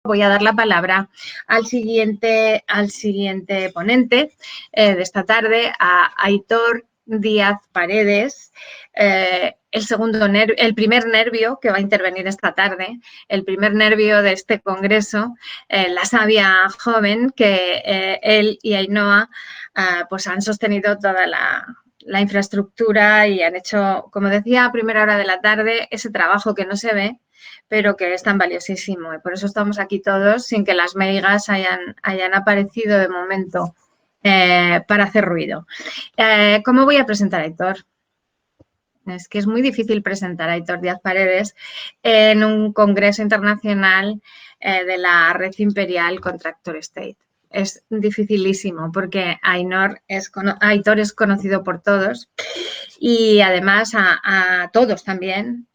voy a dar la palabra al siguiente ponente de esta tarde, a Aitor Díaz Paredes, el primer nervio que va a intervenir esta tarde, el primer nervio de este congreso, la sabia joven que él y Ainhoa pues han sostenido toda la infraestructura y han hecho, como decía, a primera hora de la tarde, ese trabajo que no se ve, pero que es tan valiosísimo. Y por eso estamos aquí todos, sin que las meigas hayan aparecido de momento para hacer ruido. ¿Cómo voy a presentar a Aitor? Es que es muy difícil presentar a Aitor Díaz Paredes en un congreso internacional de la Red Imperial contra Actor State. Es dificilísimo porque Aitor es conocido por todos y además a todos también.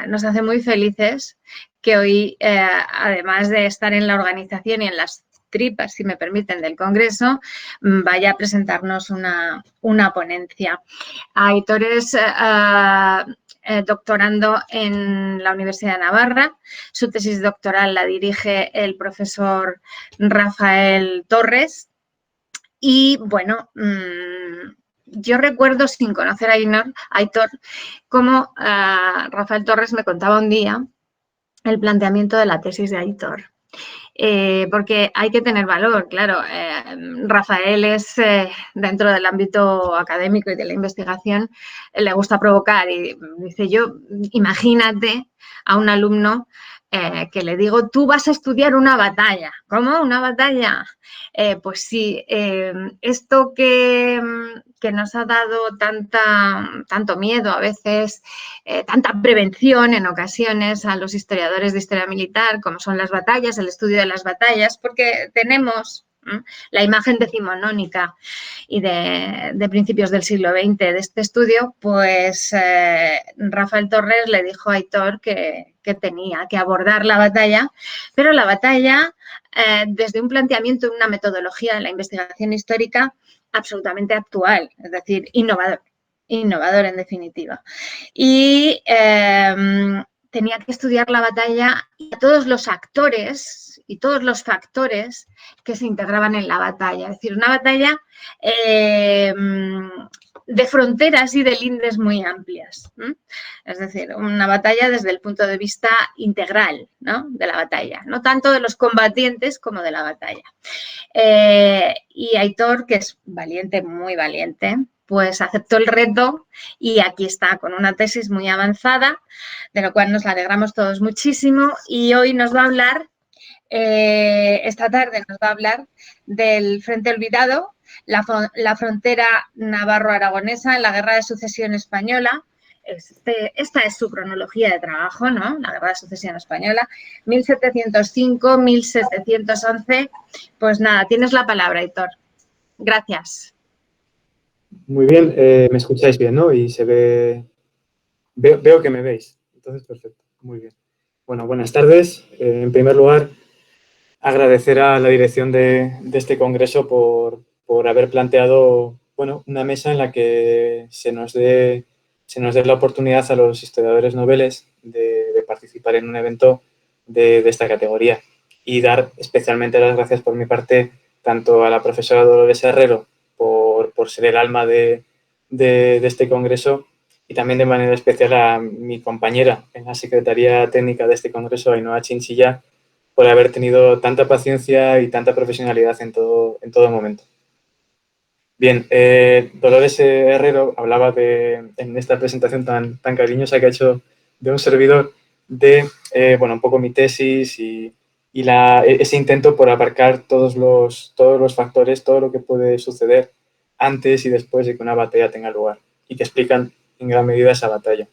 Nos hace muy felices que hoy, además de estar en la organización y en las tripas, si me permiten, del Congreso, vaya a presentarnos una ponencia. Aitor es doctorando en la Universidad de Navarra. Su tesis doctoral la dirige el profesor Rafael Torres. Y, bueno, yo recuerdo, sin conocer a Aitor, cómo Rafael Torres me contaba un día el planteamiento de la tesis de Aitor. Porque hay que tener valor, claro. Rafael es, dentro del ámbito académico y de la investigación, le gusta provocar y dice, imagínate a un alumno que le digo, tú vas a estudiar una batalla. ¿Cómo? ¿Una batalla? Pues sí, esto que nos ha dado tanto miedo a veces, tanta prevención en ocasiones a los historiadores de historia militar, como son las batallas, el estudio de las batallas, porque tenemos la imagen decimonónica y de principios del siglo XX de este estudio, pues Rafael Torres le dijo a Aitor que tenía que abordar la batalla, pero la batalla desde un planteamiento y una metodología de la investigación histórica absolutamente actual, es decir, innovador en definitiva. Y tenía que estudiar la batalla y a todos los actores y todos los factores que se integraban en la batalla. Es decir, una batalla de fronteras y de lindes muy amplias. Es decir, una batalla desde el punto de vista integral, ¿no?, de la batalla, no tanto de los combatientes como de la batalla. Y Aitor, que es valiente, muy valiente, pues aceptó el reto y aquí está con una tesis muy avanzada, de lo cual nos alegramos todos muchísimo, y hoy nos va a hablar, esta tarde nos va a hablar del Frente Olvidado, la frontera navarro-aragonesa en la Guerra de Sucesión Española. Esta es su cronología de trabajo, ¿no? La Guerra de Sucesión Española, 1705-1711. Pues nada, tienes la palabra, Aitor. Gracias. Muy bien, me escucháis bien, ¿no? Y se ve... Veo que me veis. Entonces, perfecto. Muy bien. Bueno, buenas tardes. En primer lugar, agradecer a la dirección de este congreso por haber planteado, bueno, una mesa en la que se nos dé la oportunidad a los historiadores noveles de participar en un evento de esta categoría. Y dar especialmente las gracias por mi parte tanto a la profesora Dolores Herrero por ser el alma de este congreso, y también de manera especial a mi compañera en la Secretaría Técnica de este congreso, Ainhoa Chinchilla, por haber tenido tanta paciencia y tanta profesionalidad en todo momento. Bien, Dolores Herrero hablaba en esta presentación tan cariñosa que ha hecho de un servidor, de bueno, un poco mi tesis y ese intento por abarcar todos los factores, todo lo que puede suceder antes y después de que una batalla tenga lugar y que explican en gran medida esa batalla.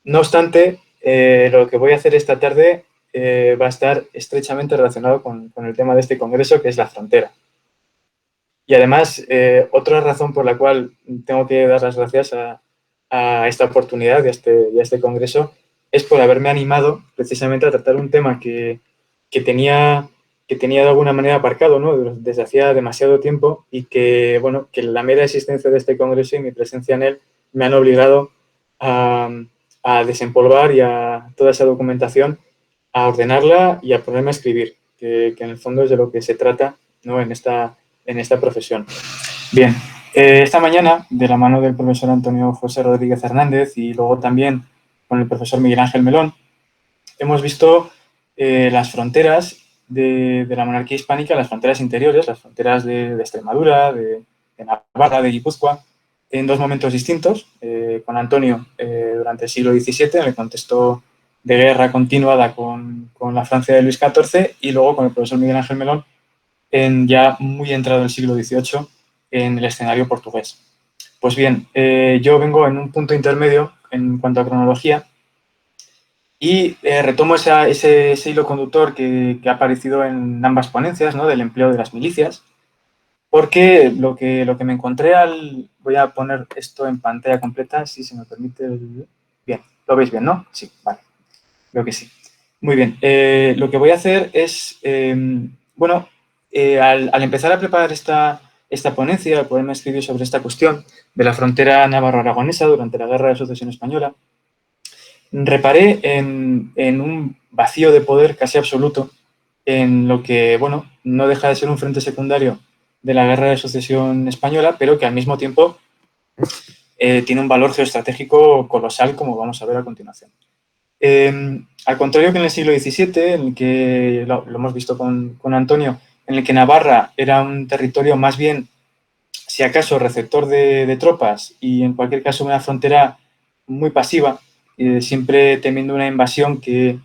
No obstante, lo que voy a hacer esta tarde va a estar estrechamente relacionado con el tema de este congreso, que es la frontera. Y además, otra razón por la cual tengo que dar las gracias a esta oportunidad y a este congreso es por haberme animado precisamente a tratar un tema que tenía de alguna manera aparcado, ¿no?, desde hacía demasiado tiempo, y que, bueno, que la mera existencia de este congreso y mi presencia en él me han obligado a desempolvar y a toda esa documentación a ordenarla y a ponerme a escribir, que en el fondo es de lo que se trata, ¿no? en esta profesión. Bien, esta mañana, de la mano del profesor Antonio José Rodríguez Hernández y luego también con el profesor Miguel Ángel Melón, hemos visto las fronteras de la monarquía hispánica, las fronteras interiores, las fronteras de Extremadura, de Navarra, de Guipúzcoa, en dos momentos distintos. Con Antonio durante el siglo XVII, en el contexto de guerra continuada con la Francia de Luis XIV, y luego con el profesor Miguel Ángel Melón, en ya muy entrado el siglo XVIII, en el escenario portugués. Pues bien, yo vengo en un punto intermedio en cuanto a cronología, y retomo ese hilo conductor que ha aparecido en ambas ponencias, ¿no? Del empleo de las milicias, porque lo que me encontré Voy a poner esto en pantalla completa, si se me permite. Bien, ¿lo veis bien, no? Sí, vale, creo que sí. Muy bien, lo que voy a hacer es, bueno, al empezar a preparar esta ponencia, al poderme escribir sobre esta cuestión de la frontera navarro-aragonesa durante la Guerra de Sucesión Española, reparé en un vacío de poder casi absoluto en lo que, bueno, no deja de ser un frente secundario de la Guerra de Sucesión Española, pero que al mismo tiempo tiene un valor geoestratégico colosal, como vamos a ver a continuación. Al contrario que en el siglo XVII, en el que lo hemos visto con Antonio, en el que Navarra era un territorio más bien, si acaso, receptor de tropas y en cualquier caso una frontera muy pasiva, siempre temiendo una invasión que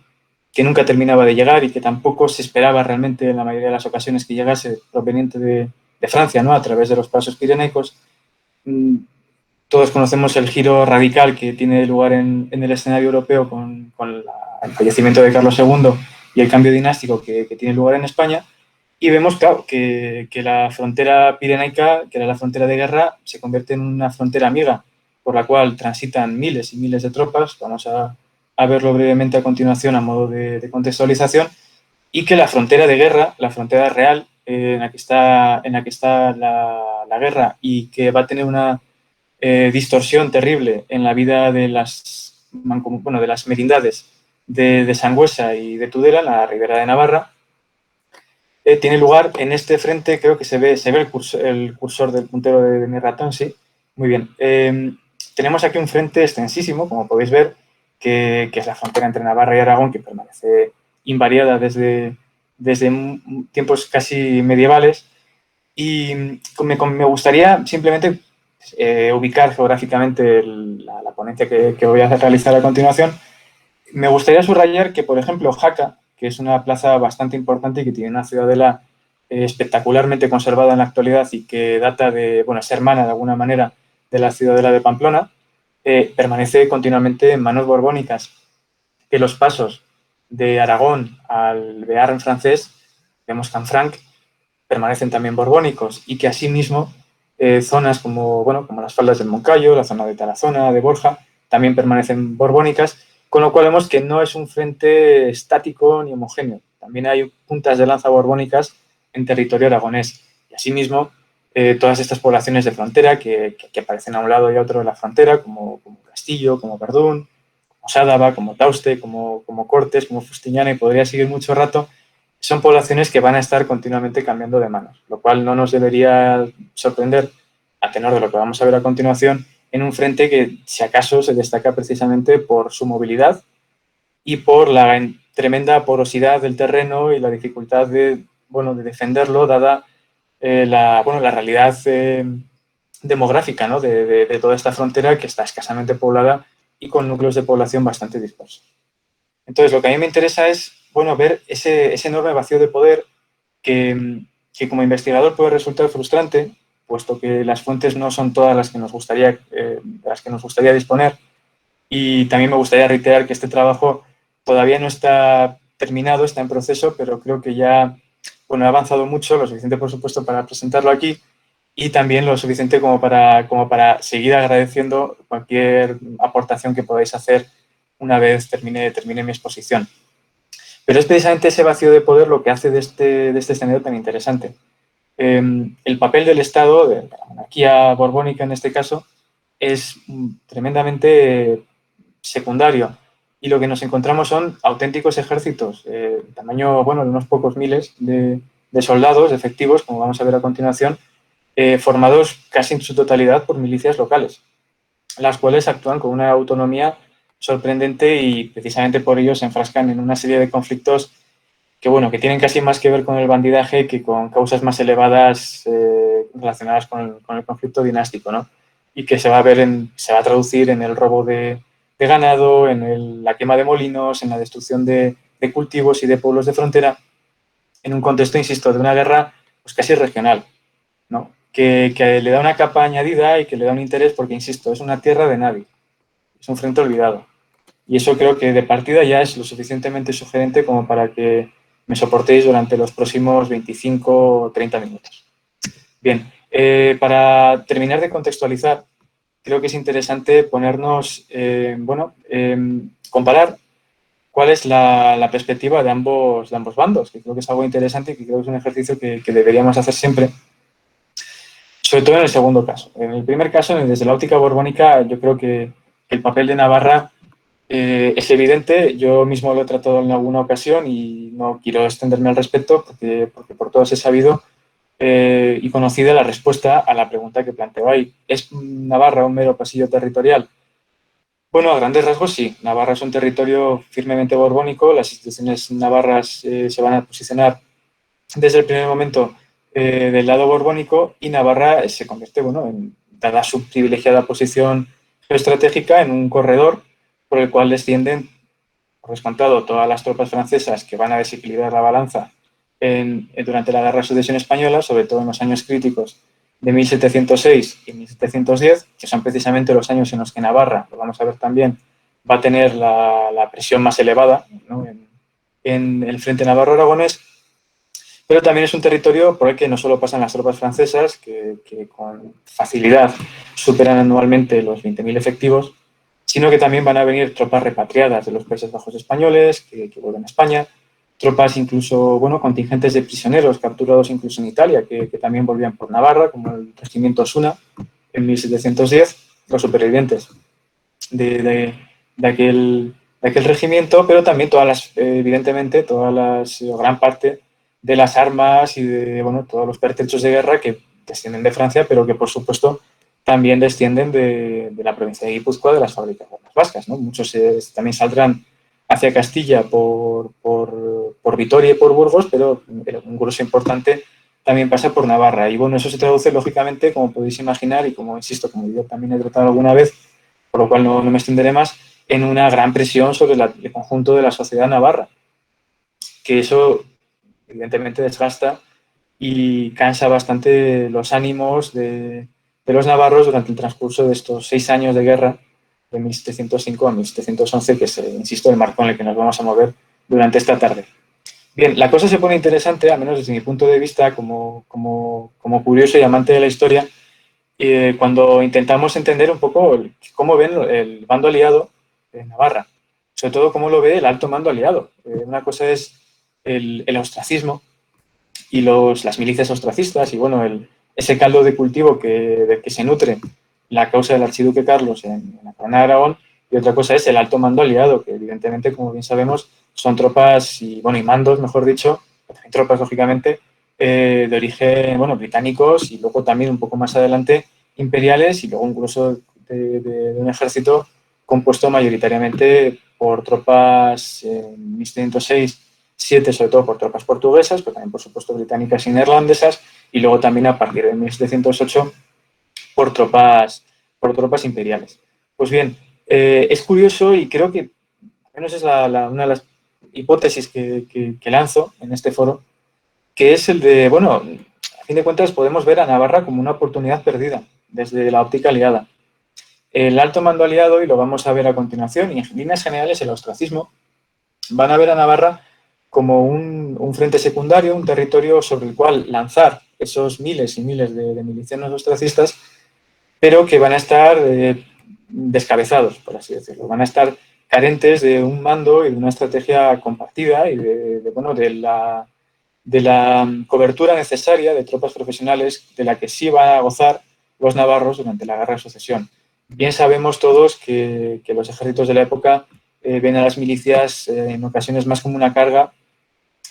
nunca terminaba de llegar y que tampoco se esperaba realmente en la mayoría de las ocasiones que llegase proveniente de Francia, ¿no? A través de los pasos pirenaicos. Todos conocemos el giro radical que tiene lugar en el escenario europeo con el fallecimiento de Carlos II y el cambio dinástico que tiene lugar en España. Y vemos, claro, que la frontera pirenaica, que era la frontera de guerra, se convierte en una frontera amiga por la cual transitan miles y miles de tropas. Vamos a verlo brevemente a continuación a modo de contextualización. Y que la frontera de guerra, la frontera real en la que está la guerra y que va a tener una distorsión terrible en la vida de las merindades de Sangüesa y de Tudela, la Ribera de Navarra, tiene lugar en este frente. Creo que se ve el cursor del puntero de mi ratón, sí. Muy bien. Tenemos aquí un frente extensísimo, como podéis ver, que es la frontera entre Navarra y Aragón, que permanece invariada desde tiempos casi medievales. Y me gustaría simplemente ubicar geográficamente la ponencia que voy a realizar a continuación. Me gustaría subrayar que, por ejemplo, Jaca, que es una plaza bastante importante y que tiene una ciudadela espectacularmente conservada en la actualidad y que data de, bueno, es hermana de alguna manera de la ciudadela de Pamplona, permanece continuamente en manos borbónicas. Que los pasos de Aragón al Bearn francés, vemos Canfranc, permanecen también borbónicos y que asimismo zonas como las faldas del Moncayo, la zona de Tarazona, de Borja, también permanecen borbónicas, con lo cual vemos que no es un frente estático ni homogéneo. También hay puntas de lanza borbónicas en territorio aragonés. Y asimismo, todas estas poblaciones de frontera que aparecen a un lado y a otro de la frontera, como Castillo, como Verdún, como Sádava, como Tauste, como Cortes, como Fustiñana, y podría seguir mucho rato. Son poblaciones que van a estar continuamente cambiando de manos, lo cual no nos debería sorprender, a tenor de lo que vamos a ver a continuación, en un frente que, si acaso, se destaca precisamente por su movilidad y por la tremenda porosidad del terreno y la dificultad de defenderlo, dada la realidad demográfica, ¿no? de toda esta frontera, que está escasamente poblada y con núcleos de población bastante dispersos. Entonces, lo que a mí me interesa es ver ese enorme vacío de poder que como investigador puede resultar frustrante, puesto que las fuentes no son todas las que nos gustaría disponer. Y también me gustaría reiterar que este trabajo todavía no está terminado, está en proceso, pero creo que ya ha avanzado mucho, lo suficiente, por supuesto, para presentarlo aquí, y también lo suficiente como para seguir agradeciendo cualquier aportación que podáis hacer una vez termine mi exposición. Pero es precisamente ese vacío de poder lo que hace de este escenario tan interesante. El papel del Estado, de la monarquía borbónica en este caso, es tremendamente secundario. y lo que nos encontramos son auténticos ejércitos, tamaño, bueno, de unos pocos miles de soldados efectivos, como vamos a ver a continuación, formados casi en su totalidad por milicias locales, las cuales actúan con una autonomía sorprendente y precisamente por ello se enfrascan en una serie de conflictos que, bueno, que tienen casi más que ver con el bandidaje que con causas más elevadas relacionadas con el conflicto dinástico, ¿no? Y que se va a traducir en el robo de ganado, en la quema de molinos, en la destrucción de cultivos y de pueblos de frontera, en un contexto, insisto, de una guerra pues casi regional, ¿no? Que le da una capa añadida y que le da un interés porque, insisto, es una tierra de nadie, es un frente olvidado. Y eso creo que de partida ya es lo suficientemente sugerente como para que me soportéis durante los próximos 25 o 30 minutos. Bien, para terminar de contextualizar, creo que es interesante ponernos, comparar cuál es la perspectiva de ambos bandos, que creo que es algo interesante y que creo que es un ejercicio que deberíamos hacer siempre, sobre todo en el segundo caso. En el primer caso, desde la óptica borbónica, yo creo que el papel de Navarra es evidente. Yo mismo lo he tratado en alguna ocasión y no quiero extenderme al respecto porque por todos he sabido y conocida la respuesta a la pregunta que planteo ahí. ¿Es Navarra un mero pasillo territorial? Bueno, a grandes rasgos sí. Navarra es un territorio firmemente borbónico. Las instituciones navarras se van a posicionar desde el primer momento del lado borbónico y Navarra se convierte, bueno, dada su privilegiada posición geoestratégica, en un corredor por el cual descienden, por descontado, todas las tropas francesas que van a desequilibrar la balanza durante la Guerra de Sucesión Española, sobre todo en los años críticos de 1706 y 1710, que son precisamente los años en los que Navarra, lo vamos a ver también, va a tener la presión más elevada, ¿no?, en el frente navarro-aragonés. Pero también es un territorio por el que no solo pasan las tropas francesas, que con facilidad superan anualmente los 20.000 efectivos, sino que también van a venir tropas repatriadas de los Países Bajos españoles, que vuelven a España, tropas incluso, bueno, contingentes de prisioneros capturados incluso en Italia, que también volvían por Navarra, como el regimiento Osuna en 1710, los supervivientes de aquel regimiento, pero también evidentemente, gran parte de las armas y de, bueno, todos los pertrechos de guerra que descienden de Francia, pero que, por supuesto, también descienden de la provincia de Guipúzcoa, de las fábricas vascas, ¿no? Muchos también saldrán hacia Castilla por Vitoria y por Burgos, pero un grueso importante también pasa por Navarra. Y bueno, eso se traduce, lógicamente, como podéis imaginar, y como insisto, como yo también he tratado alguna vez, por lo cual no me extenderé más, en una gran presión sobre el conjunto de la sociedad navarra, que eso evidentemente desgasta y cansa bastante los ánimos de los navarros durante el transcurso de estos 6 años de guerra, de 1705 a 1711, que es, insisto, el marco en el que nos vamos a mover durante esta tarde. Bien, la cosa se pone interesante, al menos desde mi punto de vista, como curioso y amante de la historia, cuando intentamos entender un poco cómo ven el bando aliado de Navarra, sobre todo cómo lo ve el alto mando aliado. Una cosa es el ostracismo y las milicias ostracistas y, bueno, ese caldo de cultivo de que se nutre la causa del archiduque Carlos en la corona de Aragón, y otra cosa es el alto mando aliado, que evidentemente, como bien sabemos, son tropas y mandos, mejor dicho, tropas, lógicamente, de origen, bueno, británicos y luego también un poco más adelante imperiales, y luego incluso de un ejército compuesto mayoritariamente por tropas en 1706, 7 sobre todo por tropas portuguesas, pero también por supuesto británicas y neerlandesas, y luego también a partir de 1708 por tropas imperiales. Pues bien, es curioso y creo que, al menos es una de las hipótesis que lanzo en este foro, que es el de, bueno, a fin de cuentas podemos ver a Navarra como una oportunidad perdida desde la óptica aliada. El alto mando aliado, y lo vamos a ver a continuación, y en líneas generales el ostracismo, van a ver a Navarra como un frente secundario, un territorio sobre el cual lanzar esos miles y miles de milicianos ostracistas, pero que van a estar descabezados, por así decirlo. Van a estar carentes de un mando y de una estrategia compartida y de la cobertura necesaria de tropas profesionales de la que sí van a gozar los navarros durante la Guerra de Sucesión. Bien sabemos todos que los ejércitos de la época ven a las milicias en ocasiones más como una carga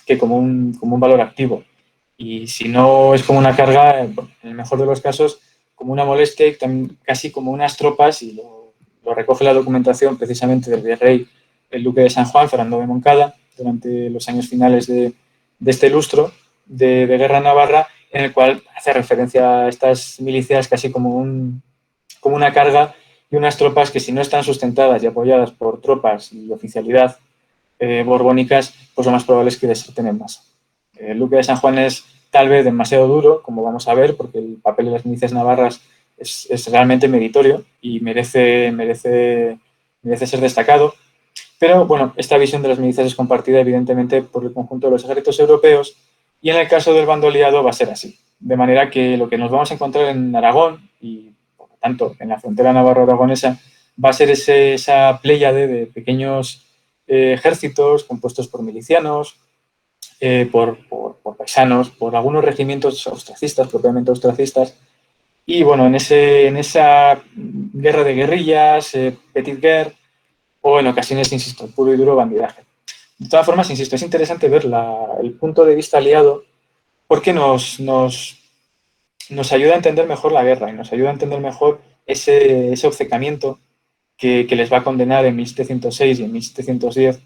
que como un valor activo. Y si no es como una carga, en el mejor de los casos, como una molestia y también casi como unas tropas, y lo recoge la documentación precisamente del virrey, el duque de San Juan, Fernando de Moncada, durante los años finales de este lustro de guerra navarra, en el cual hace referencia a estas milicias casi como una carga y unas tropas que, si no están sustentadas y apoyadas por tropas y oficialidad borbónicas, pues lo más probable es que deserten en masa. El duque de San Juan es tal vez demasiado duro, como vamos a ver, porque el papel de las milicias navarras es realmente meritorio y merece ser destacado. Pero, bueno, esta visión de las milicias es compartida, evidentemente, por el conjunto de los ejércitos europeos, y en el caso del bando aliado va a ser así. De manera que lo que nos vamos a encontrar en Aragón, y por lo tanto en la frontera navarro-aragonesa, va a ser esa pléyade de pequeños ejércitos compuestos por milicianos, por paisanos, por algunos regimientos austracistas, propiamente austracistas, y bueno, en esa guerra de guerrillas, petit guerre, o en ocasiones, insisto, puro y duro bandidaje. De todas formas, insisto, es interesante ver el punto de vista aliado, porque nos ayuda a entender mejor la guerra y nos ayuda a entender mejor ese obcecamiento que les va a condenar en 1706 y en 1710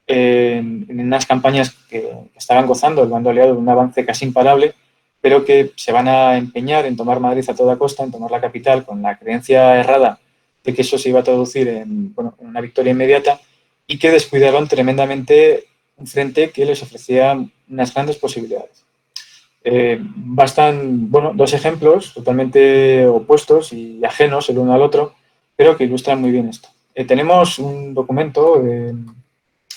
en unas campañas que estaban gozando el bando aliado de un avance casi imparable, pero que se van a empeñar en tomar Madrid a toda costa, en tomar la capital, con la creencia errada de que eso se iba a traducir en una victoria inmediata, y que descuidaron tremendamente un frente que les ofrecía unas grandes posibilidades. Bastan dos ejemplos totalmente opuestos y ajenos el uno al otro, pero que ilustran muy bien esto. Tenemos un documento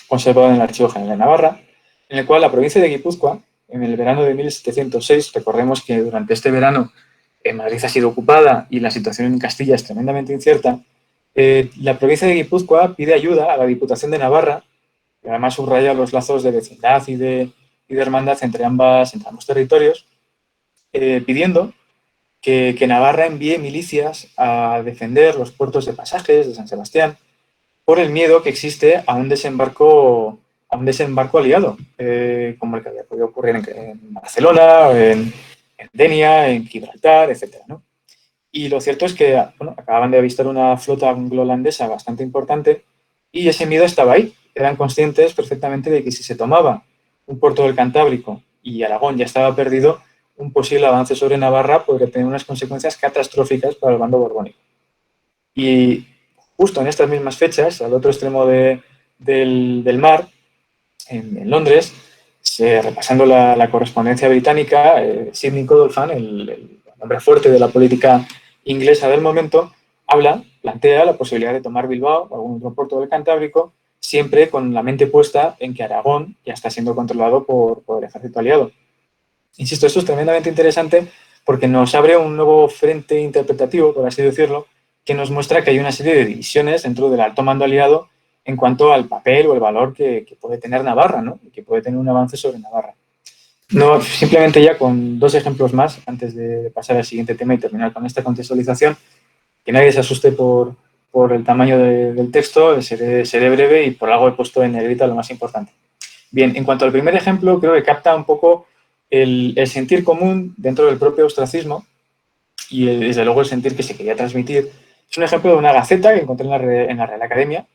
conservado en el Archivo General de Navarra, en el cual la provincia de Guipúzcoa, en el verano de 1706, recordemos que durante este verano Madrid ha sido ocupada y la situación en Castilla es tremendamente incierta, la provincia de Guipúzcoa pide ayuda a la Diputación de Navarra, que además subraya los lazos de vecindad y de hermandad entre ambos territorios, pidiendo que Navarra envíe milicias a defender los puertos de Pasajes, de San Sebastián, por el miedo que existe a un desembarco aliado, como el que había podido ocurrir en Barcelona, en Denia, en Gibraltar, etc., ¿no? Y lo cierto es que acababan de avistar una flota anglo-holandesa bastante importante y ese miedo estaba ahí. Eran conscientes perfectamente de que si se tomaba un puerto del Cantábrico y Aragón ya estaba perdido, un posible avance sobre Navarra podría tener unas consecuencias catastróficas para el bando borbónico. Y justo en estas mismas fechas, al otro extremo del mar, en Londres, repasando la correspondencia británica, Sidney Godolphin, el hombre fuerte de la política inglesa del momento, plantea la posibilidad de tomar Bilbao o algún otro puerto del Cantábrico, siempre con la mente puesta en que Aragón ya está siendo controlado por el ejército aliado. Insisto, esto es tremendamente interesante porque nos abre un nuevo frente interpretativo, por así decirlo, que nos muestra que hay una serie de divisiones dentro del alto mando aliado en cuanto al papel o el valor que puede tener Navarra, ¿no? Y que puede tener un avance sobre Navarra. No, simplemente ya con dos ejemplos más, antes de pasar al siguiente tema y terminar con esta contextualización, que nadie se asuste por el tamaño del texto, seré breve y por algo he puesto en negrita lo más importante. Bien, en cuanto al primer ejemplo, creo que capta un poco el sentir común dentro del propio ostracismo y desde luego el sentir que se quería transmitir. Es un ejemplo de una gaceta que encontré en la Real Academia,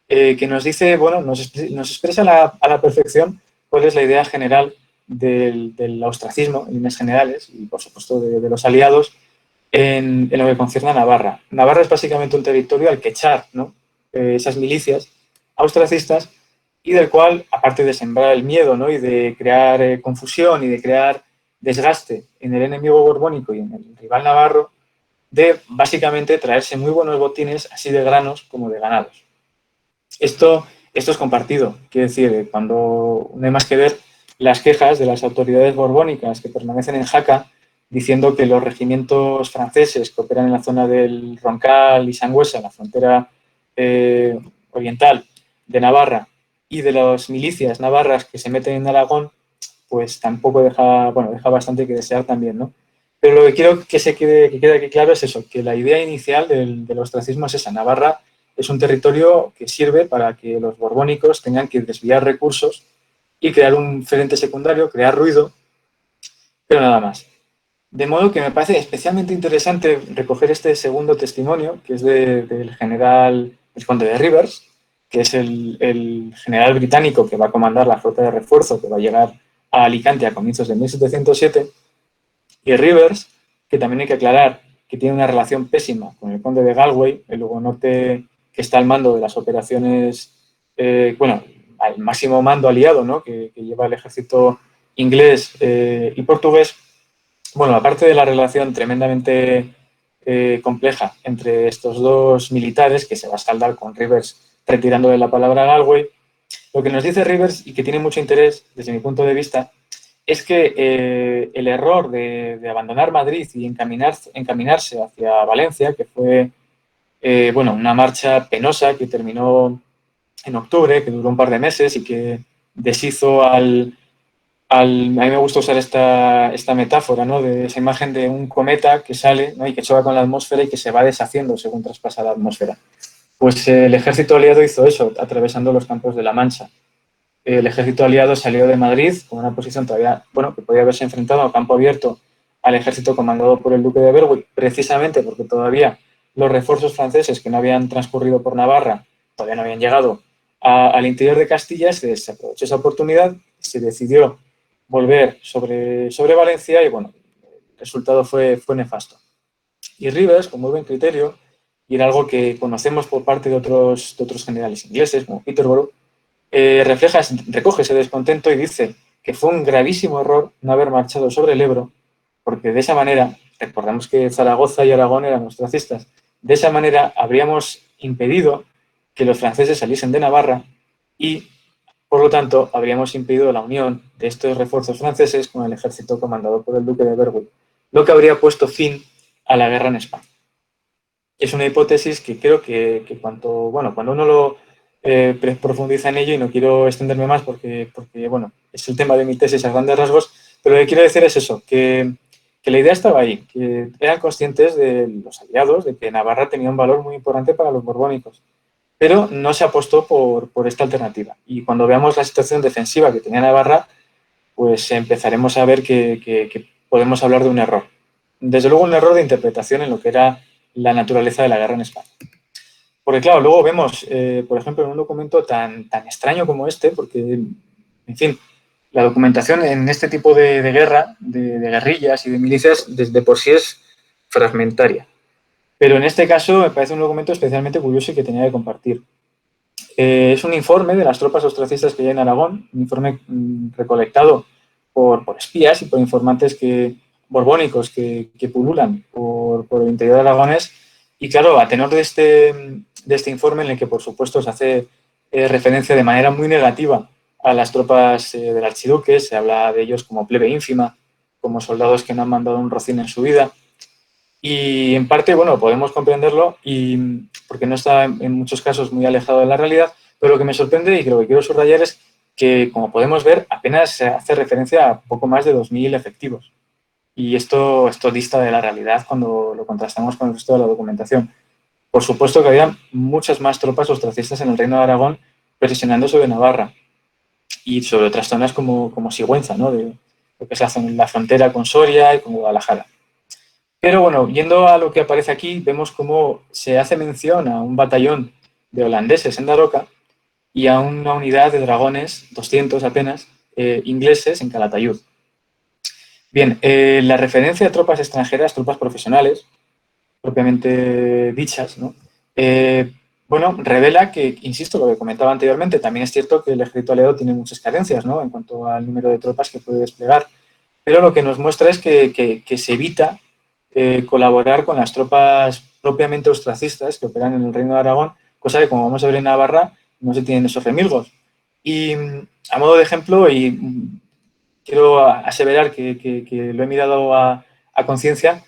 que nos dice, nos expresa a la perfección cuál es la idea general del ostracismo, en líneas generales, y por supuesto de los aliados, en lo que concierne a Navarra. Navarra es básicamente un territorio al que echar, ¿no? Esas milicias austracistas, y del cual, aparte de sembrar el miedo, ¿no? Y de crear confusión y de crear desgaste en el enemigo borbónico y en el rival navarro, de básicamente traerse muy buenos botines, así de granos como de ganados. Esto es compartido, quiere decir, cuando no hay más que ver las quejas de las autoridades borbónicas que permanecen en Jaca, diciendo que los regimientos franceses que operan en la zona del Roncal y Sangüesa, en la frontera oriental de Navarra, y de las milicias navarras que se meten en Aragón, pues tampoco deja bastante que desear también, ¿no? Pero lo que quiero que quede aquí claro es eso, que la idea inicial del ostracismo es esa: Navarra es un territorio que sirve para que los borbónicos tengan que desviar recursos y crear un frente secundario, crear ruido, pero nada más. De modo que me parece especialmente interesante recoger este segundo testimonio, que es del general, el conde de Rivers, que es el general británico que va a comandar la flota de refuerzo que va a llegar a Alicante a comienzos de 1707, y Rivers, que también hay que aclarar que tiene una relación pésima con el conde de Galway, el hugonote que está al mando de las operaciones, bueno, al máximo mando aliado, ¿no? que lleva el ejército inglés y portugués. Bueno, aparte de la relación tremendamente compleja entre estos dos militares, que se va a saldar con Rivers retirándole la palabra a Galway, lo que nos dice Rivers, y que tiene mucho interés desde mi punto de vista, es que el error de abandonar Madrid y encaminarse hacia Valencia, que fue bueno, una marcha penosa que terminó en octubre, que duró un par de meses y que deshizo a mí me gusta usar esta metáfora, ¿no? De esa imagen de un cometa que sale, ¿no? Y que choca con la atmósfera y que se va deshaciendo según traspasa la atmósfera. Pues el ejército aliado hizo eso, atravesando los campos de la Mancha. El ejército aliado salió de Madrid con una posición todavía, bueno, que podía haberse enfrentado a campo abierto al ejército comandado por el duque de Berwick, precisamente porque todavía los refuerzos franceses que no habían transcurrido por Navarra, todavía no habían llegado al interior de Castilla. Se aprovechó esa oportunidad, se decidió volver sobre Valencia y, bueno, el resultado fue nefasto. Y Rivers, con muy buen criterio, y era algo que conocemos por parte de otros generales ingleses, como Peterborough, recoge ese descontento y dice que fue un gravísimo error no haber marchado sobre el Ebro, porque de esa manera, recordemos que Zaragoza y Aragón eran ostracistas, de esa manera habríamos impedido que los franceses saliesen de Navarra y, por lo tanto, habríamos impedido la unión de estos refuerzos franceses con el ejército comandado por el duque de Berwick, lo que habría puesto fin a la guerra en España. Es una hipótesis que creo que cuando uno lo profundiza en ello, y no quiero extenderme más porque, bueno, es el tema de mi tesis a grandes rasgos, pero lo que quiero decir es eso, que la idea estaba ahí, que eran conscientes de los aliados, de que Navarra tenía un valor muy importante para los borbónicos, pero no se apostó por esta alternativa. Y cuando veamos la situación defensiva que tenía Navarra, pues empezaremos a ver que podemos hablar de un error. Desde luego un error de interpretación en lo que era la naturaleza de la guerra en España. Porque claro, luego vemos, por ejemplo, en un documento tan extraño como este, porque, en fin, la documentación en este tipo de guerra, de guerrillas y de milicias, desde por sí es fragmentaria. Pero en este caso me parece un documento especialmente curioso y que tenía que compartir. Es un informe de las tropas ostracistas que hay en Aragón, un informe recolectado por espías y por informantes borbónicos que pululan por el interior aragonés. Y claro, a tenor de este informe, en el que por supuesto se hace referencia de manera muy negativa a las tropas del archiduque, se habla de ellos como plebe ínfima, como soldados que no han mandado un rocín en su vida. Y en parte, bueno, podemos comprenderlo porque no está en muchos casos muy alejado de la realidad, pero lo que me sorprende y que lo que quiero subrayar es que, como podemos ver, apenas se hace referencia a poco más de 2.000 efectivos. Y esto dista de la realidad cuando lo contrastamos con el resto de la documentación. Por supuesto que había muchas más tropas ostracistas en el Reino de Aragón presionando sobre Navarra y sobre otras zonas como Sigüenza, ¿no? De lo que es la frontera con Soria y con Guadalajara. Pero bueno, yendo a lo que aparece aquí, vemos cómo se hace mención a un batallón de holandeses en Daroca y a una unidad de dragones, 200 apenas, ingleses en Calatayud. Bien, la referencia a tropas extranjeras, tropas profesionales, propiamente dichas, ¿no? Bueno, revela que, insisto, lo que comentaba anteriormente, también es cierto que el ejército aliado tiene muchas carencias, ¿no?, en cuanto al número de tropas que puede desplegar, pero lo que nos muestra es que se evita colaborar con las tropas propiamente ostracistas que operan en el Reino de Aragón, cosa que, como vamos a ver en Navarra, no se tienen esos remilgos. Y a modo de ejemplo, quiero aseverar que lo he mirado a conciencia,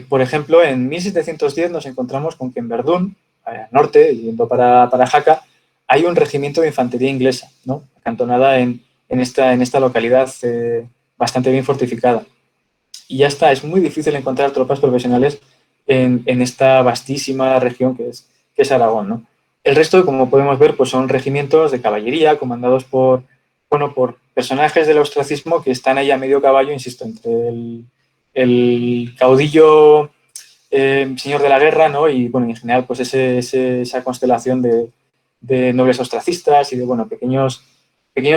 por ejemplo, en 1710 nos encontramos con que en Verdún, al norte, yendo para Jaca, hay un regimiento de infantería inglesa, ¿no?, acantonada en esta localidad bastante bien fortificada. Y ya está, es muy difícil encontrar tropas profesionales en esta vastísima región que que es Aragón, ¿no? El resto, como podemos ver, pues son regimientos de caballería comandados por personajes del ostracismo que están ahí a medio caballo, insisto, entre el caudillo señor de la guerra, ¿no? Y, bueno, en general, pues esa constelación de nobles ostracistas y de, bueno, pequeños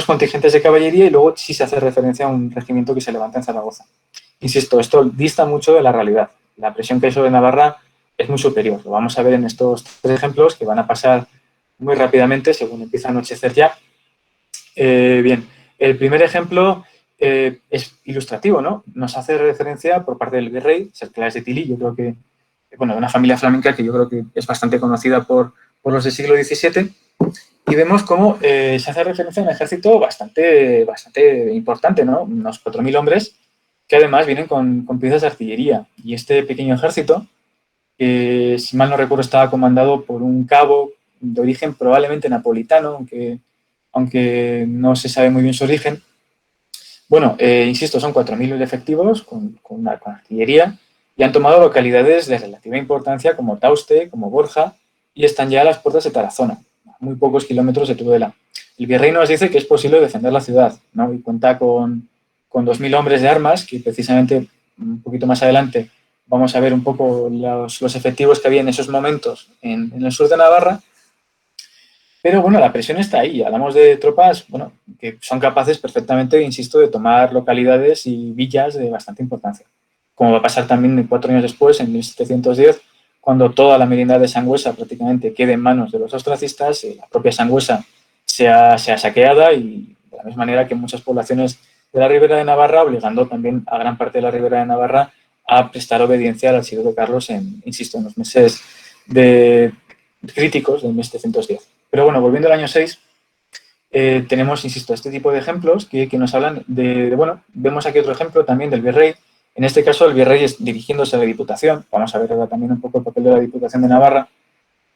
contingentes de caballería, y luego sí se hace referencia a un regimiento que se levanta en Zaragoza. Insisto, esto dista mucho de la realidad. La presión que hay sobre Navarra es muy superior. Lo vamos a ver en estos 3 ejemplos que van a pasar muy rápidamente según empieza a anochecer ya. Bien, el primer ejemplo es ilustrativo, ¿no? Nos hace referencia por parte del virrey, Cerclas de Tilly, yo creo que, bueno, una familia flamenca que yo creo que es bastante conocida por los del siglo XVII, y vemos cómo se hace referencia a un ejército bastante importante, ¿no? Unos 4.000 hombres que además vienen con piezas de artillería. Y este pequeño ejército, que si mal no recuerdo estaba comandado por un cabo de origen probablemente napolitano, aunque no se sabe muy bien su origen. Bueno, insisto, son 4.000 efectivos con artillería y han tomado localidades de relativa importancia como Tauste, como Borja, y están ya a las puertas de Tarazona, a muy pocos kilómetros de Tudela. El virrey nos dice que es posible defender la ciudad, ¿no? Y cuenta con 2.000 hombres de armas, que precisamente un poquito más adelante vamos a ver un poco los efectivos que había en esos momentos en el sur de Navarra. Pero, bueno, la presión está ahí. Hablamos de tropas, bueno, que son capaces perfectamente, insisto, de tomar localidades y villas de bastante importancia. Como va a pasar también 4 años después, en 1710, cuando toda la merindad de Sangüesa prácticamente quede en manos de los ostracistas, la propia Sangüesa sea saqueada, y de la misma manera que muchas poblaciones de la Ribera de Navarra, obligando también a gran parte de la Ribera de Navarra a prestar obediencia al archiduque Carlos insisto, en los meses críticos de 1710. Pero, bueno, volviendo al año 6, tenemos, insisto, este tipo de ejemplos que nos hablan bueno, vemos aquí otro ejemplo también del virrey. En este caso, el virrey es dirigiéndose a la Diputación, vamos a ver ahora también un poco el papel de la Diputación de Navarra,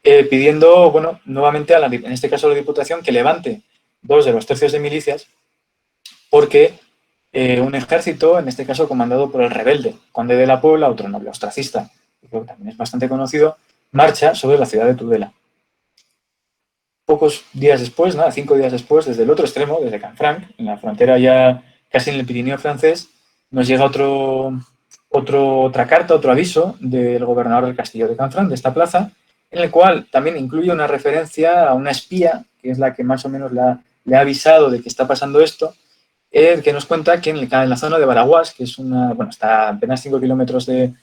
pidiendo, bueno, nuevamente, en este caso a la Diputación, que levante 2 de los tercios de milicias, porque un ejército, en este caso comandado por el rebelde, conde de la Puebla, otro noble ostracista, que creo que también es bastante conocido, marcha sobre la ciudad de Tudela. Pocos días después, 5 días después, desde el otro extremo, desde Canfranc, en la frontera ya casi en el Pirineo francés, nos llega otra carta, otro aviso del gobernador del castillo de Canfranc, de esta plaza, en el cual también incluye una referencia a una espía, que es la que más o menos le ha avisado de que está pasando esto, que nos cuenta que en la zona de Baraguás, que es está a apenas 5 kilómetros de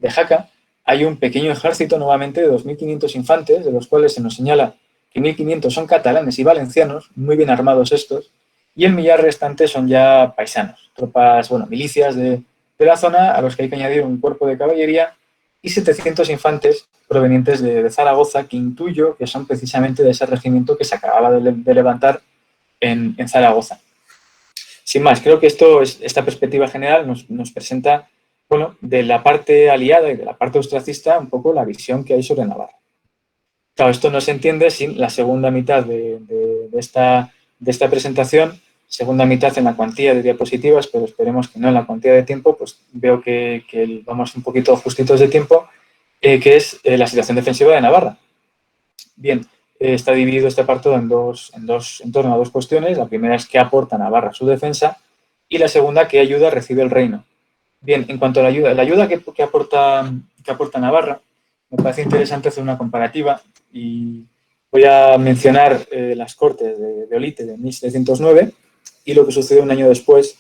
Jaca, hay un pequeño ejército nuevamente de 2.500 infantes, de los cuales se nos señala que 1.500 son catalanes y valencianos, muy bien armados estos, y el millar restante son ya paisanos, tropas, milicias de la zona, a los que hay que añadir un cuerpo de caballería, y 700 infantes provenientes de Zaragoza, que intuyo que son precisamente de ese regimiento que se acababa de levantar en Zaragoza. Sin más, creo que esta perspectiva general nos presenta, de la parte aliada y de la parte ostracista, un poco la visión que hay sobre Navarra. Claro, esto no se entiende sin la segunda mitad de esta presentación, segunda mitad en la cuantía de diapositivas, pero esperemos que no en la cuantía de tiempo, pues veo que vamos un poquito justitos de tiempo, que es la situación defensiva de Navarra. Bien, está dividido este apartado en torno a 2 cuestiones. La primera es qué aporta Navarra a su defensa, y la segunda, qué ayuda recibe el reino. Bien, en cuanto a la ayuda que aporta Navarra, me parece interesante hacer una comparativa, y voy a mencionar las Cortes de Olite de 1709 y lo que sucede un año después,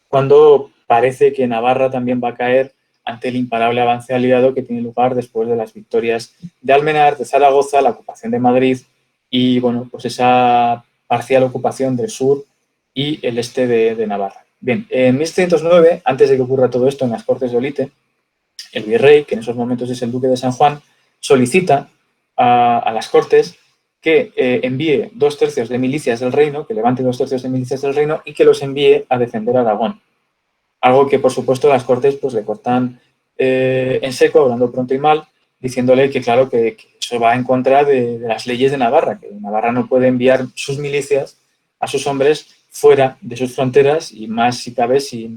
cuando parece que Navarra también va a caer ante el imparable avance aliado que tiene lugar después de las victorias de Almenar, de Zaragoza, la ocupación de Madrid y, pues esa parcial ocupación del sur y el este de Navarra. Bien, en 1709, antes de que ocurra todo esto en las Cortes de Olite, el virrey, que en esos momentos es el duque de San Juan, solicita a las Cortes que envíe 2 tercios de milicias del reino, que levante 2 tercios de milicias del reino y que los envíe a defender Aragón. Algo que, por supuesto, las Cortes pues, le cortan en seco, hablando pronto y mal, diciéndole que, claro, que eso va en contra de las leyes de Navarra, que Navarra no puede enviar sus milicias a sus hombres fuera de sus fronteras, y más si cabe si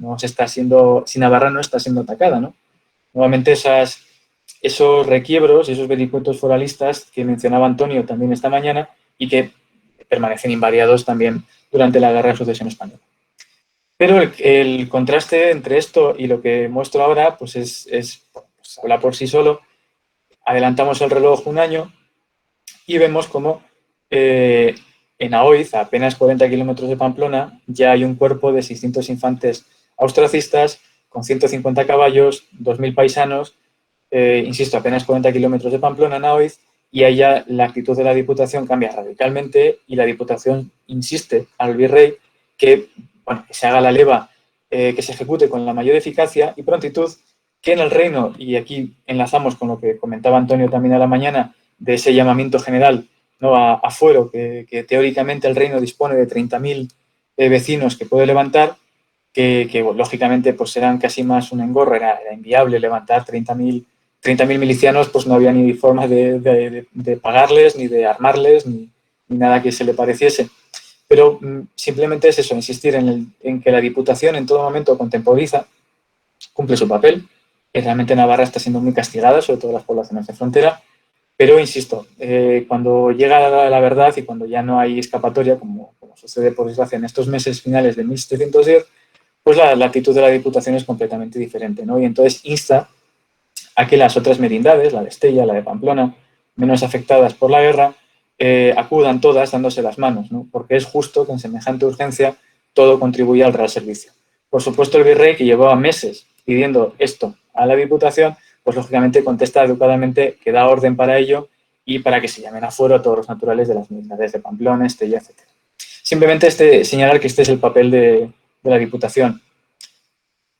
Navarra no está siendo atacada, ¿no? Nuevamente esos requiebros y esos vericuetos foralistas que mencionaba Antonio también esta mañana y que permanecen invariados también durante la Guerra de Sucesión Española. Pero el contraste entre esto y lo que muestro ahora pues pues habla por sí solo. Adelantamos el reloj un año y vemos cómo en Aoiz, a apenas 40 kilómetros de Pamplona, ya hay un cuerpo de 600 infantes austracistas con 150 caballos, 2.000 paisanos, insisto, apenas 40 kilómetros de Pamplona, en Aoiz, y ahí ya la actitud de la Diputación cambia radicalmente y la Diputación insiste al virrey que, bueno, que se haga la leva, que se ejecute con la mayor eficacia y prontitud, que en el reino, y aquí enlazamos con lo que comentaba Antonio también a la mañana, de ese llamamiento general, ¿no?, a fuero, que teóricamente el reino dispone de 30.000 vecinos que puede levantar, que lógicamente pues eran casi más un engorro, era inviable levantar 30.000 milicianos, pues no había ni forma de pagarles, ni de armarles, ni nada que se le pareciese. Pero simplemente es eso, insistir en que la Diputación en todo momento contemporiza, cumple su papel. Realmente Navarra está siendo muy castigada, sobre todo las poblaciones de frontera, pero insisto, cuando llega la verdad y cuando ya no hay escapatoria, como sucede por desgracia en estos meses finales de 1710, pues la actitud de la Diputación es completamente diferente, ¿no? Y entonces insta a que las otras merindades, la de Estella, la de Pamplona, menos afectadas por la guerra, acudan todas dándose las manos, ¿no? Porque es justo que en semejante urgencia todo contribuya al real servicio. Por supuesto, el virrey, que llevaba meses pidiendo esto a la Diputación, pues lógicamente contesta educadamente que da orden para ello y para que se llamen a fuero a todos los naturales de las merindades de Pamplona, Estella, etc. Simplemente señalar que este es el papel de la Diputación.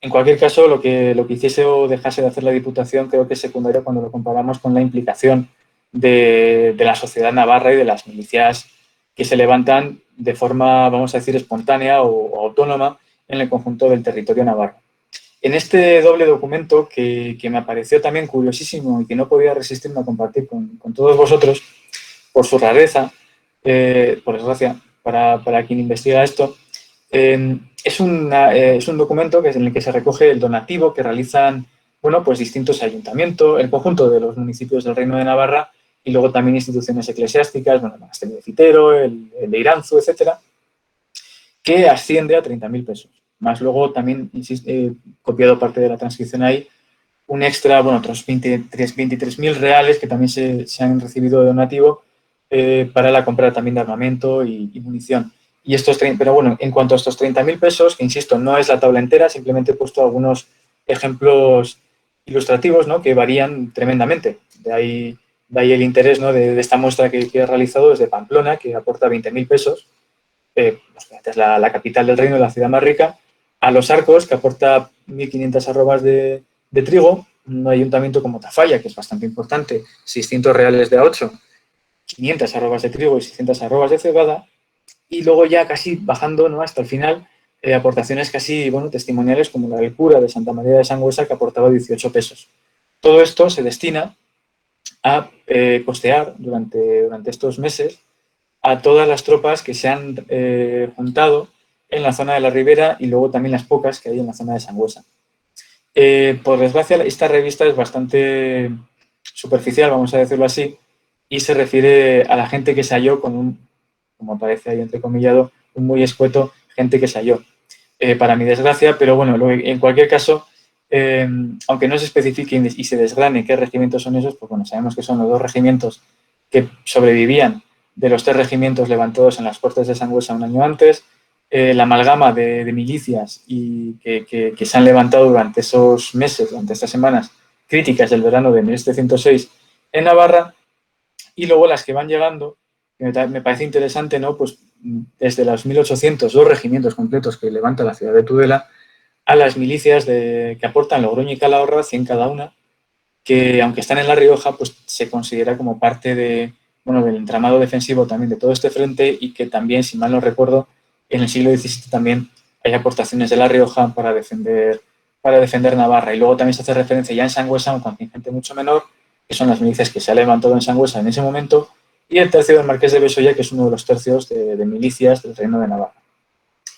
En cualquier caso, lo que hiciese o dejase de hacer la Diputación creo que es secundario cuando lo comparamos con la implicación de la sociedad navarra y de las milicias que se levantan de forma, vamos a decir, espontánea o autónoma en el conjunto del territorio navarro. En este doble documento, que me pareció también curiosísimo y que no podía resistirme a compartir con todos vosotros, por su rareza, por desgracia, para quien investiga esto, es un documento en el que se recoge el donativo que realizan, bueno, pues distintos ayuntamientos, el conjunto de los municipios del Reino de Navarra y luego también instituciones eclesiásticas, bueno, el monasterio de Citero, el de Iranzu, etcétera, que asciende a 30.000 pesos. Más luego también, he copiado parte de la transcripción ahí, un extra, bueno, otros 23.000 reales que también se han recibido de donativo para la compra también de armamento y munición. Pero bueno, en cuanto a estos 30.000 pesos, que insisto, no es la tabla entera, simplemente he puesto algunos ejemplos ilustrativos, ¿no?, que varían tremendamente. De ahí el interés, ¿no?, de esta muestra que he realizado desde Pamplona, que aporta 20.000 pesos, es la capital del reino, la ciudad más rica, a Los Arcos, que aporta 1.500 arrobas de trigo, un ayuntamiento como Tafalla, que es bastante importante, 600 reales de A8, 500 arrobas de trigo y 600 arrobas de cebada, y luego ya casi bajando, ¿no?, hasta el final, aportaciones casi, bueno, testimoniales como la del cura de Santa María de Sangüesa, que aportaba 18 pesos. Todo esto se destina a costear durante estos meses a todas las tropas que se han juntado en la zona de la Ribera y luego también las pocas que hay en la zona de Sangüesa. Por desgracia, esta revista es bastante superficial, vamos a decirlo así, y se refiere a la gente que se halló con un, como aparece ahí entrecomillado, un muy escueto gente que se halló. Para mi desgracia, pero bueno, en cualquier caso, aunque no se especifique y se desgrane qué regimientos son esos, pues bueno, sabemos que son los 2 regimientos que sobrevivían de los 3 regimientos levantados en las Cortes de Sangüesa un año antes, la amalgama de milicias y que se han levantado durante esos meses, durante estas semanas críticas del verano de 1706 en Navarra, y luego las que van llegando, que me parece interesante, ¿no?, pues desde los 1800, 2 regimientos completos que levanta la ciudad de Tudela, a las milicias que aportan Logroño y Calahorra, 100 cada una, que aunque están en La Rioja, pues se considera como parte del entramado defensivo también de todo este frente y que también, si mal no recuerdo, en el siglo XVII también hay aportaciones de La Rioja para defender Navarra. Y luego también se hace referencia ya en Sangüesa a un contingente mucho menor, que son las milicias que se han levantado en Sangüesa en ese momento, y el tercio del Marqués de Besolla, que es uno de los tercios de milicias del Reino de Navarra.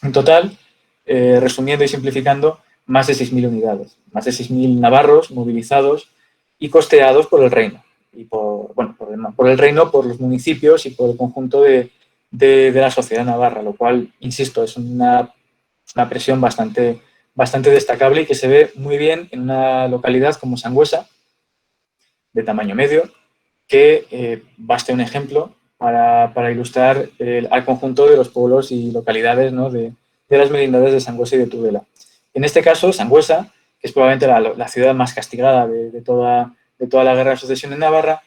En total, resumiendo y simplificando, más de 6.000 unidades, más de 6.000 navarros movilizados y costeados por el reino. Y por el reino, por los municipios y por el conjunto de la sociedad navarra, lo cual, insisto, es una presión bastante destacable y que se ve muy bien en una localidad como Sangüesa, de tamaño medio, que baste un ejemplo para ilustrar al conjunto de los pueblos y localidades, ¿no?, de las merindades de Sangüesa y de Tudela. En este caso, Sangüesa, que es probablemente la ciudad más castigada de toda la guerra de sucesión en Navarra,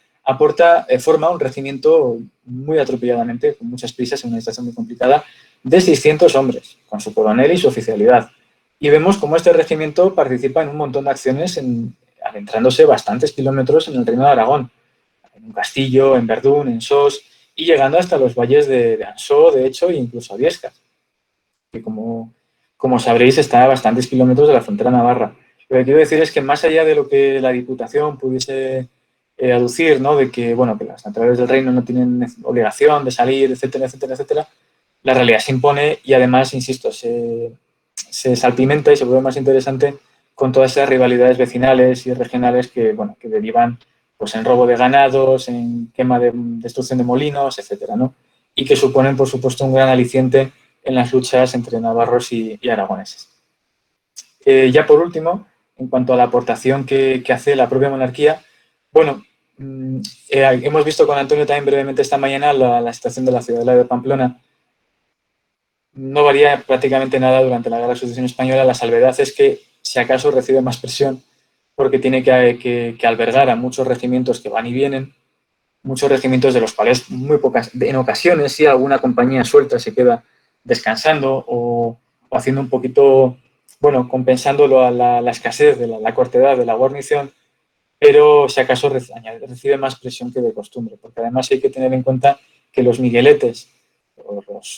forma un regimiento muy atropelladamente, con muchas prisas, en una situación muy complicada, de 600 hombres, con su coronel y su oficialidad. Y vemos cómo este regimiento participa en un montón de acciones, adentrándose bastantes kilómetros en el Reino de Aragón, en un castillo, en Verdún, en Sos, y llegando hasta los valles de Ansó, de hecho, e incluso a Viescas, que como sabréis está a bastantes kilómetros de la frontera navarra. Lo que quiero decir es que más allá de lo que la Diputación pudiese aducir, ¿no?, de que, bueno, que las naturales del reino no tienen obligación de salir, etcétera, etcétera, etcétera, la realidad se impone y además, insisto, se salpimenta y se vuelve más interesante con todas esas rivalidades vecinales y regionales que, bueno, que derivan pues en robo de ganados, en destrucción de molinos, etcétera, ¿no? Y que suponen, por supuesto, un gran aliciente en las luchas entre navarros y aragoneses. Ya por último, en cuanto a la aportación que hace la propia monarquía, bueno, hemos visto con Antonio también brevemente esta mañana la situación de la ciudadela de Pamplona. No varía prácticamente nada durante la Guerra de Sucesión Española. La salvedad es que, si acaso, recibe más presión porque tiene que albergar a muchos regimientos que van y vienen, muchos regimientos de los cuales muy pocas, en ocasiones, sí, alguna compañía suelta se queda descansando o haciendo un poquito, bueno, compensándolo a la escasez de la cortedad de la guarnición, pero si acaso recibe más presión que de costumbre, porque además hay que tener en cuenta que los migueletes,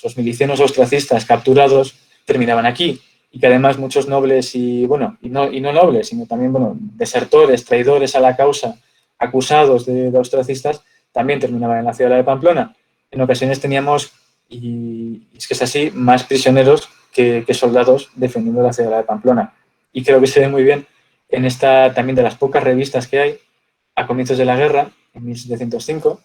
los milicianos ostracistas capturados, terminaban aquí, y que además muchos nobles y no nobles, sino también, bueno, desertores, traidores a la causa, acusados de ostracistas, también terminaban en la ciudad de Pamplona. En ocasiones teníamos, y es que es así, más prisioneros que soldados defendiendo la ciudad de Pamplona. Y creo que se ve muy bien en esta, también de las pocas revistas que hay a comienzos de la guerra, en 1705,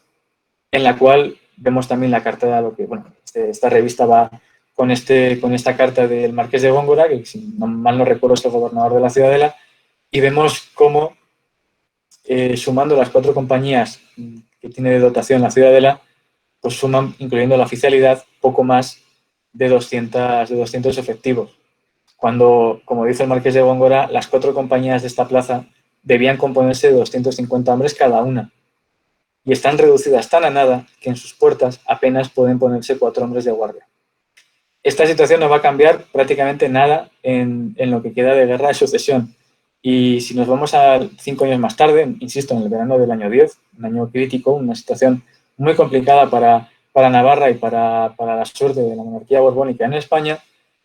en la cual vemos también la carta de lo que, bueno, esta revista va con esta carta del Marqués de Góngora, que si mal no recuerdo es el gobernador de la Ciudadela, y vemos cómo, sumando las 4 compañías que tiene de dotación la Ciudadela, pues suman, incluyendo la oficialidad, poco más de 200 efectivos. Cuando, como dice el Marqués de Góngora, las 4 compañías de esta plaza debían componerse de 250 hombres cada una, y están reducidas tan a nada que en sus puertas apenas pueden ponerse 4 hombres de guardia. Esta situación no va a cambiar prácticamente nada en lo que queda de guerra de sucesión. Y si nos vamos a 5 años más tarde, insisto, en el verano del año 10, un año crítico, una situación muy complicada para Navarra y para la suerte de la monarquía borbónica en España,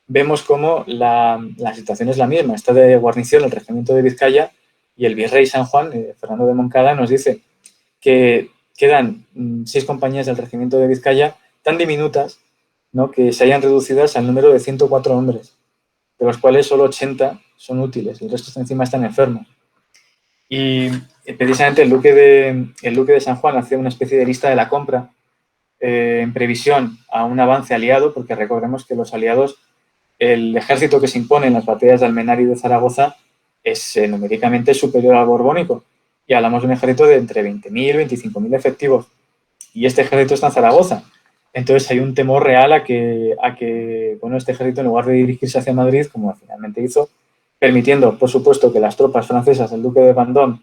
vemos cómo la situación es la misma. Está de guarnición el regimiento de Vizcaya y el virrey San Juan, Fernando de Moncada, nos dice que quedan 6 compañías del regimiento de Vizcaya tan diminutas, ¿no?, que se hayan reducidas al número de 104 hombres, de los cuales solo 80 son útiles y el resto encima están enfermos. Y precisamente el duque de San Juan hacía una especie de lista de la compra en previsión a un avance aliado, porque recordemos que los aliados, el ejército que se impone en las batallas de Almenar y de Zaragoza es numéricamente superior al borbónico, y hablamos de un ejército de entre 20.000 y 25.000 efectivos, y este ejército está en Zaragoza. Entonces hay un temor real a que bueno, este ejército, en lugar de dirigirse hacia Madrid, como finalmente hizo, permitiendo, por supuesto, que las tropas francesas del duque de Vendôme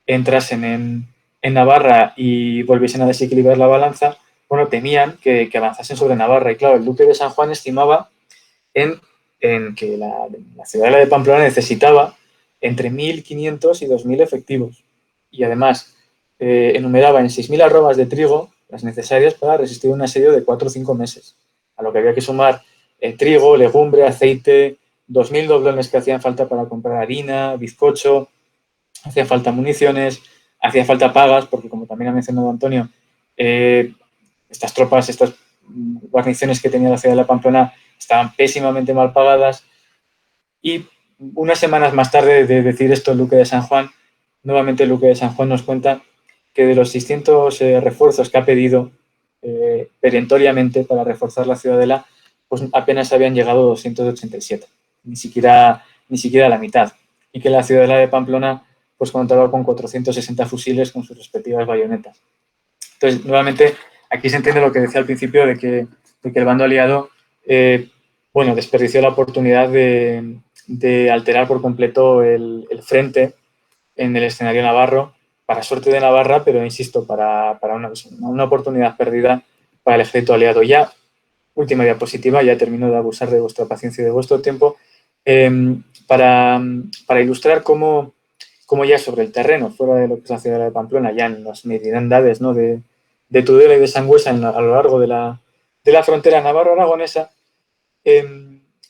entrasen en Navarra y volviesen a desequilibrar la balanza, bueno, temían que avanzasen sobre Navarra. Y claro, el duque de San Juan estimaba en que la ciudadela de Pamplona necesitaba entre 1.500 y 2.000 efectivos. Y además enumeraba en 6.000 arrobas de trigo las necesarias para resistir un asedio de 4 o 5 meses, a lo que había que sumar trigo, legumbre, aceite, 2.000 doblones que hacían falta para comprar harina, bizcocho, hacía falta municiones, hacía falta pagas, porque como también ha mencionado Antonio, estas tropas, estas guarniciones que tenía la ciudad de la Pamplona estaban pésimamente mal pagadas, y unas semanas más tarde de decir esto el duque de San Juan, nuevamente Luque de San Juan nos cuenta que de los 600 refuerzos que ha pedido perentoriamente para reforzar la ciudadela, pues apenas habían llegado 287, ni siquiera la mitad, y que la ciudadela de Pamplona pues contaba con 460 fusiles con sus respectivas bayonetas. Entonces, nuevamente, aquí se entiende lo que decía al principio de que el bando aliado desperdició la oportunidad de alterar por completo el frente en el escenario navarro, para suerte de Navarra, pero insisto, para una oportunidad perdida para el ejército aliado. Ya, última diapositiva, ya termino de abusar de vuestra paciencia y de vuestro tiempo, para ilustrar cómo ya sobre el terreno, fuera de lo que es la ciudad de Pamplona, ya en las merindades, ¿no?, de Tudela y de Sangüesa a lo largo de la frontera navarro-aragonesa,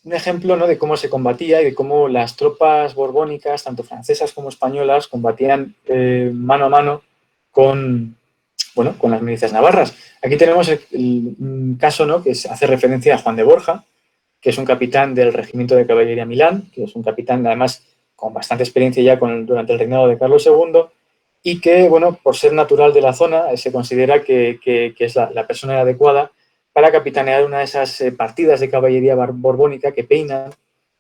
un ejemplo, ¿no?, de cómo se combatía y de cómo las tropas borbónicas, tanto francesas como españolas, combatían mano a mano con las milicias navarras. Aquí tenemos un caso, ¿no?, que hace referencia a Juan de Borja, que es un capitán del Regimiento de Caballería Milán, que es un capitán, además, con bastante experiencia ya durante el reinado de Carlos II, y que, por ser natural de la zona, se considera que es la persona adecuada para capitanear una de esas partidas de caballería borbónica que peinan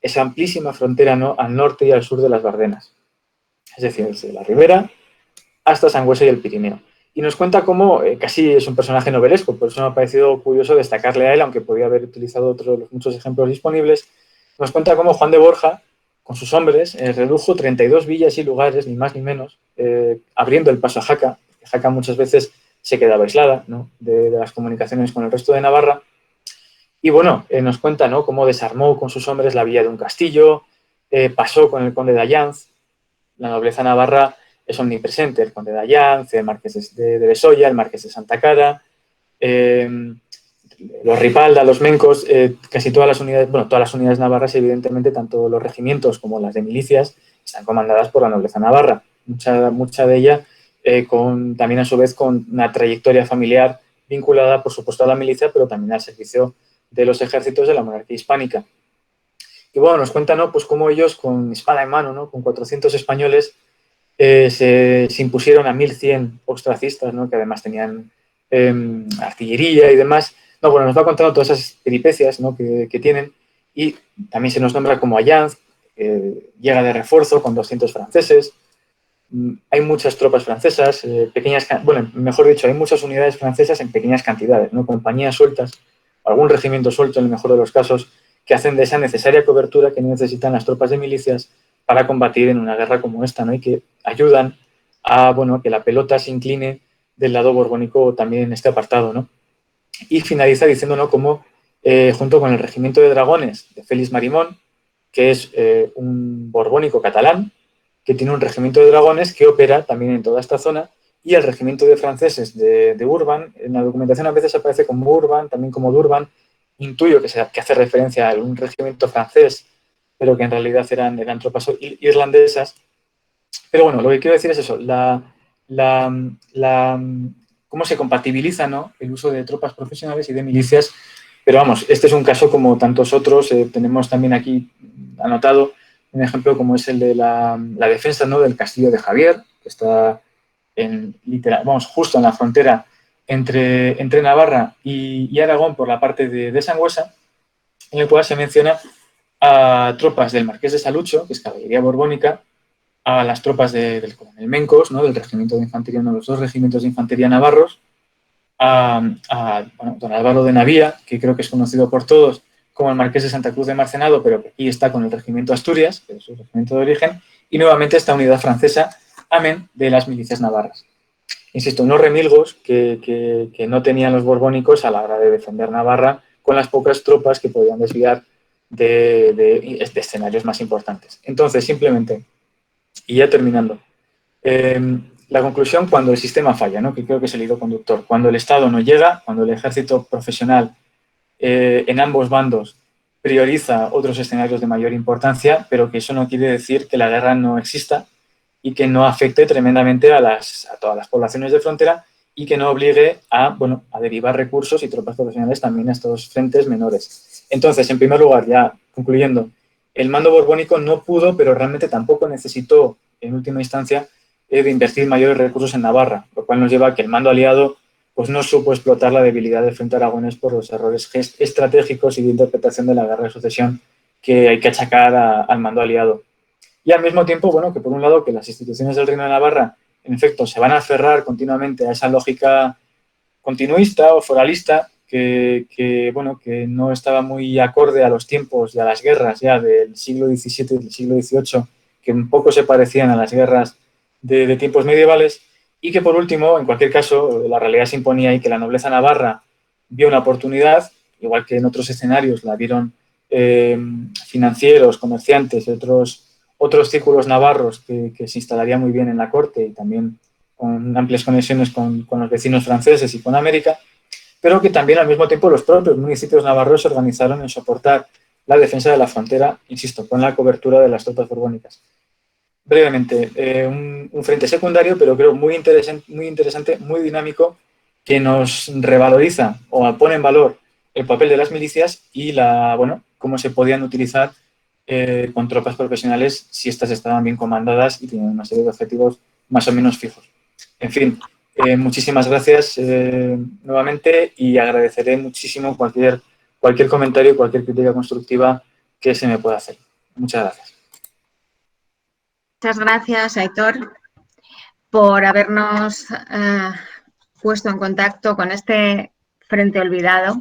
esa amplísima frontera, ¿no?, al norte y al sur de las Bardenas. Es decir, desde la Ribera hasta Sangüesa y el Pirineo. Y nos cuenta cómo casi es un personaje novelesco, por eso me ha parecido curioso destacarle a él, aunque podía haber utilizado otros de los muchos ejemplos disponibles. Nos cuenta cómo Juan de Borja, con sus hombres, redujo 32 villas y lugares, ni más ni menos, abriendo el paso a Jaca. Jaca muchas veces se quedaba aislada, ¿no?, de las comunicaciones con el resto de Navarra. Y nos cuenta, ¿no?, cómo desarmó con sus hombres la villa de un castillo, pasó con el conde de Allanz. La nobleza navarra es omnipresente, el conde de Allanz, el marqués de Besolla, el marqués de Santa Cara, los Ripalda, los Mencos, casi todas las unidades navarras, evidentemente, tanto los regimientos como las de milicias, están comandadas por la nobleza navarra. Mucha de ella también, a su vez, con una trayectoria familiar vinculada, por supuesto, a la milicia, pero también al servicio de los ejércitos de la monarquía hispánica. Y nos cuentan, ¿no?, pues cómo ellos, con espada en mano, ¿no?, con 400 españoles, se impusieron a 1.100 ostracistas, ¿no?, que además tenían artillería y demás. Nos va contando todas esas peripecias, ¿no?, que tienen, y también se nos nombra como Allanz, llega de refuerzo con 200 franceses. Hay muchas tropas francesas, mejor dicho, hay muchas unidades francesas en pequeñas cantidades, ¿no?, compañías sueltas, algún regimiento suelto en el mejor de los casos, que hacen de esa necesaria cobertura que necesitan las tropas de milicias para combatir en una guerra como esta, ¿no?, y que ayudan a que la pelota se incline del lado borbónico también en este apartado, ¿no? Y finaliza diciendo, ¿no?, cómo junto con el regimiento de dragones de Félix Marimón, que es un borbónico catalán, que tiene un regimiento de dragones que opera también en toda esta zona, y el regimiento de franceses de Urban, en la documentación a veces aparece como Urban, también como Durban, intuyo que hace referencia a un regimiento francés, pero que en realidad eran tropas irlandesas. Pero lo que quiero decir es eso, cómo se compatibiliza, ¿no?, el uso de tropas profesionales y de milicias. Pero este es un caso como tantos otros. Tenemos también aquí anotado un ejemplo como es el de la defensa, ¿no?, del castillo de Javier, que está justo en la frontera entre Navarra y Aragón por la parte de Sangüesa, en el cual se menciona a tropas del marqués de Salucho, que es caballería borbónica, a las tropas del coronel Mencos, ¿no?, del regimiento de infantería, uno de los dos regimientos de infantería navarros, a don Álvaro de Navía, que creo que es conocido por todos como el marqués de Santa Cruz de Marcenado, pero que aquí está con el regimiento Asturias, que es su regimiento de origen, y nuevamente esta unidad francesa, amén de las milicias navarras. Insisto, unos remilgos que no tenían los borbónicos a la hora de defender Navarra, con las pocas tropas que podían desviar de escenarios más importantes. Entonces, simplemente, y ya terminando, la conclusión cuando el sistema falla, ¿no?, que creo que es el hilo conductor, cuando el Estado no llega, cuando el ejército profesional en ambos bandos prioriza otros escenarios de mayor importancia, pero que eso no quiere decir que la guerra no exista y que no afecte tremendamente a todas las poblaciones de frontera, y que no obligue a derivar recursos y tropas profesionales también a estos frentes menores. Entonces, en primer lugar, ya concluyendo, el mando borbónico no pudo, pero realmente tampoco necesitó, en última instancia, de invertir mayores recursos en Navarra, lo cual nos lleva a que el mando aliado pues no supo explotar la debilidad del frente aragonés por los errores estratégicos y de interpretación de la guerra de sucesión que hay que achacar al mando aliado. Y al mismo tiempo, bueno, que por un lado que las instituciones del Reino de Navarra, en efecto, se van a aferrar continuamente a esa lógica continuista o foralista que no estaba muy acorde a los tiempos y a las guerras ya del siglo XVII y del siglo XVIII, que un poco se parecían a las guerras de tiempos medievales, y que por último, en cualquier caso, la realidad se imponía y que la nobleza navarra vio una oportunidad, igual que en otros escenarios la vieron financieros, comerciantes y otros círculos navarros que se instalarían muy bien en la corte y también con amplias conexiones con los vecinos franceses y con América, pero que también al mismo tiempo los propios municipios navarros se organizaron en soportar la defensa de la frontera, insisto, con la cobertura de las tropas borbónicas. Brevemente, un frente secundario, pero creo muy interesante, muy dinámico, que nos revaloriza o pone en valor el papel de las milicias y cómo se podían utilizar con tropas profesionales si éstas estaban bien comandadas y tenían una serie de objetivos más o menos fijos. En fin, muchísimas gracias nuevamente y agradeceré muchísimo cualquier comentario, cualquier crítica constructiva que se me pueda hacer. Muchas gracias. Muchas gracias, Aitor, por habernos puesto en contacto con este frente olvidado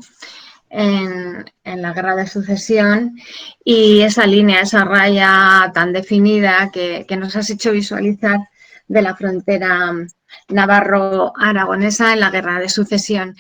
en la guerra de sucesión y esa línea, esa raya tan definida que nos has hecho visualizar de la frontera navarro-aragonesa en la guerra de sucesión.